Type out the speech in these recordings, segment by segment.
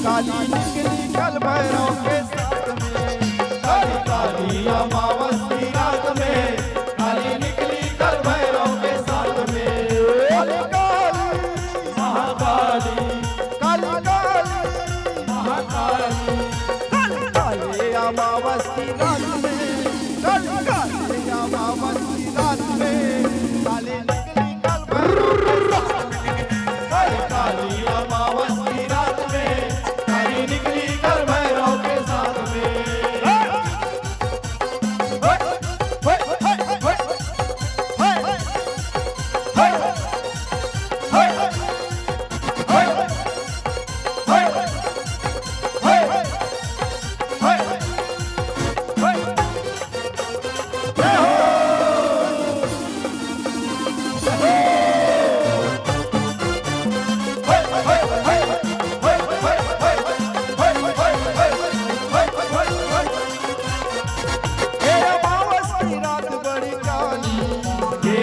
काली निकली कल भैरव के साथ में। काली काली अमावस की रात में काली निकली कल भैरव के साथ में। काली काली महाकाली काली काली महाकाली काली काली अमावस की रात में काली काली अमावस की रात में काली निकली कल भैरव के साथ में। काली काली अमावस की रात में काली निकली कल भैरव के साथ में।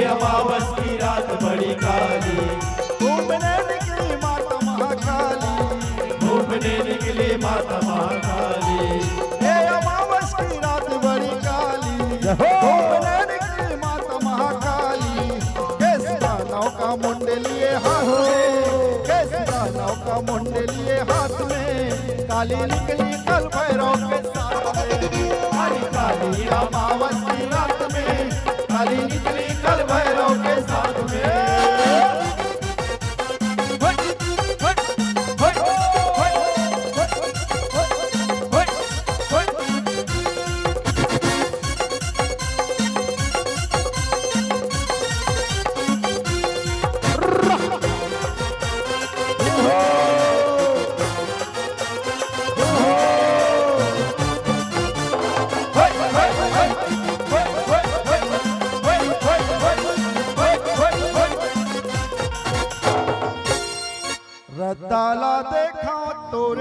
अमावस की रात बड़ी काली घूमने निकली माता महाकाली। घूमने निकली माता महाकाली। हे अमावस की रात बड़ी काली घूमने निकली माता महाकाली। कैसे दानव का मुंड लिए हाथ में कैसे दानव का मुंड लिए हाथ में काली निकली कल भैरव के साथ में। काली काली अमावस की रात में काली निकली कल भैरव के साथ में। रद्दाला देखा तोरे